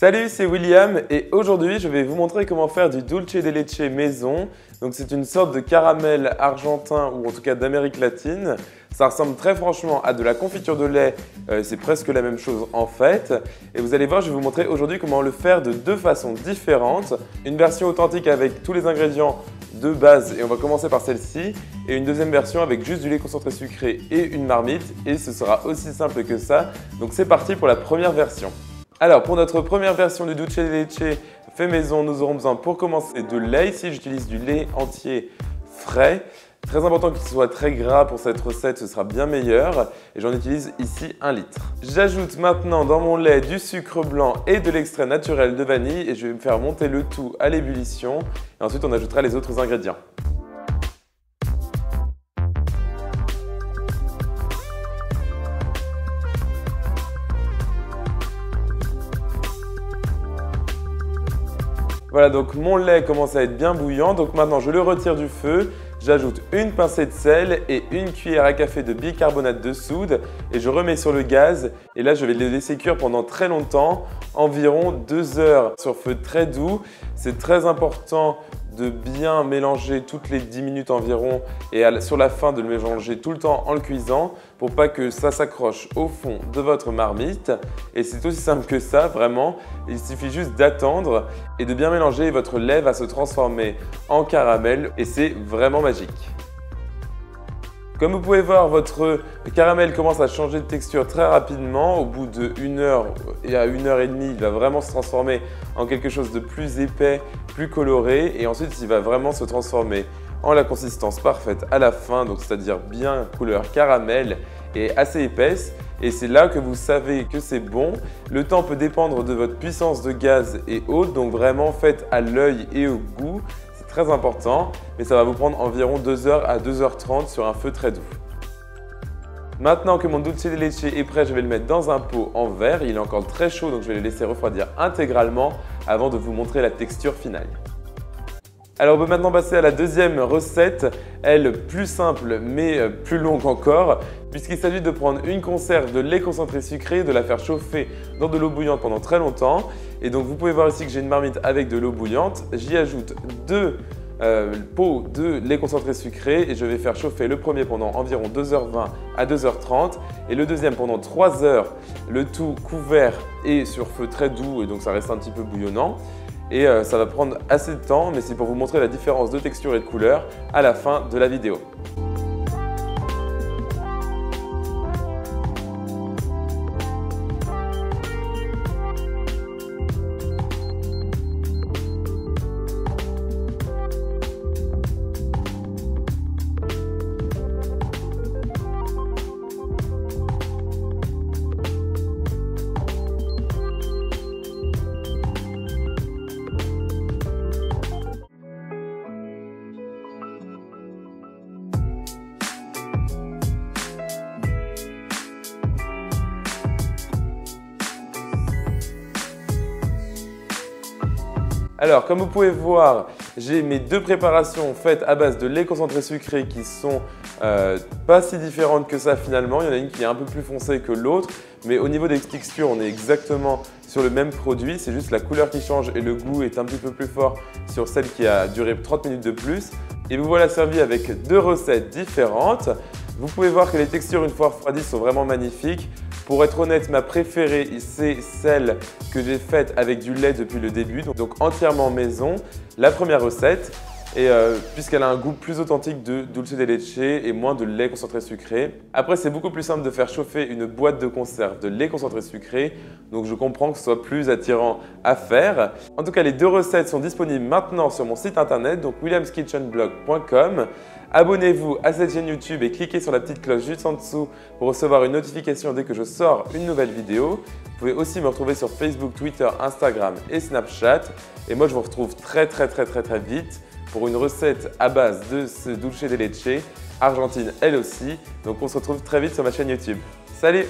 Salut, c'est William et aujourd'hui je vais vous montrer comment faire du dulce de leche maison. Donc c'est une sorte de caramel argentin ou en tout cas d'Amérique latine. Ça ressemble très franchement à de la confiture de lait, c'est presque la même chose en fait. Et vous allez voir, je vais vous montrer aujourd'hui comment le faire de deux façons différentes. Une version authentique avec tous les ingrédients de base et on va commencer par celle-ci. Et une deuxième version avec juste du lait concentré sucré et une marmite. Et ce sera aussi simple que ça. Donc c'est parti pour la première version. Alors pour notre première version du dulce de leche fait maison, nous aurons besoin pour commencer de lait. Ici j'utilise du lait entier frais. Très important qu'il soit très gras pour cette recette, ce sera bien meilleur. Et j'en utilise ici 1 litre. J'ajoute maintenant dans mon lait du sucre blanc et de l'extrait naturel de vanille et je vais me faire monter le tout à l'ébullition. Et ensuite on ajoutera les autres ingrédients. Voilà, donc mon lait commence à être bien bouillant, donc maintenant je le retire du feu, j'ajoute une pincée de sel et une cuillère à café de bicarbonate de soude et je remets sur le gaz et là je vais le laisser cuire pendant très longtemps, environ 2 heures sur feu très doux. C'est très important de bien mélanger toutes les 10 minutes environ et sur la fin de le mélanger tout le temps en le cuisant pour pas que ça s'accroche au fond de votre marmite. Et c'est aussi simple que ça, vraiment. Il suffit juste d'attendre et de bien mélanger et votre lait va se transformer en caramel et c'est vraiment magique. Comme vous pouvez voir, votre caramel commence à changer de texture très rapidement. Au bout de 1 heure et à 1 heure et demie, il va vraiment se transformer en quelque chose de plus épais, plus coloré. Et ensuite, il va vraiment se transformer en la consistance parfaite à la fin, donc c'est-à-dire bien couleur caramel et assez épaisse. Et c'est là que vous savez que c'est bon. Le temps peut dépendre de votre puissance de gaz et haute, donc vraiment faites à l'œil et au goût. Très important, mais ça va vous prendre environ 2h à 2h30 sur un feu très doux. Maintenant que mon dulce de leche est prêt, je vais le mettre dans un pot en verre. Il est encore très chaud, donc je vais le laisser refroidir intégralement avant de vous montrer la texture finale. Alors on peut maintenant passer à la deuxième recette, elle plus simple mais plus longue encore, puisqu'il s'agit de prendre une conserve de lait concentré sucré et de la faire chauffer dans de l'eau bouillante pendant très longtemps. Et donc vous pouvez voir ici que j'ai une marmite avec de l'eau bouillante, j'y ajoute 2 pots de lait concentré sucré et je vais faire chauffer le premier pendant environ 2h20 à 2h30 et le deuxième pendant 3 heures, le tout couvert et sur feu très doux et donc ça reste un petit peu bouillonnant. Et ça va prendre assez de temps, mais c'est pour vous montrer la différence de texture et de couleur à la fin de la vidéo. Alors, comme vous pouvez voir, j'ai mes deux préparations faites à base de lait concentré sucré qui sont pas si différentes que ça finalement. Il y en a une qui est un peu plus foncée que l'autre, mais au niveau des textures, on est exactement sur le même produit. C'est juste la couleur qui change et le goût est un petit peu plus fort sur celle qui a duré 30 minutes de plus. Et vous voilà servi avec deux recettes différentes. Vous pouvez voir que les textures une fois refroidies sont vraiment magnifiques. Pour être honnête, ma préférée, c'est celle que j'ai faite avec du lait depuis le début, donc entièrement maison. La première recette, puisqu'elle a un goût plus authentique de dulce de leche et moins de lait concentré sucré. Après, c'est beaucoup plus simple de faire chauffer une boîte de conserve de lait concentré sucré, donc je comprends que ce soit plus attirant à faire. En tout cas, les deux recettes sont disponibles maintenant sur mon site internet, donc williamskitchenblog.com. Abonnez-vous à cette chaîne YouTube et cliquez sur la petite cloche juste en dessous pour recevoir une notification dès que je sors une nouvelle vidéo. Vous pouvez aussi me retrouver sur Facebook, Twitter, Instagram et Snapchat. Et moi, je vous retrouve très vite pour une recette à base de ce dulce de leche, argentine elle aussi. Donc on se retrouve très vite sur ma chaîne YouTube. Salut!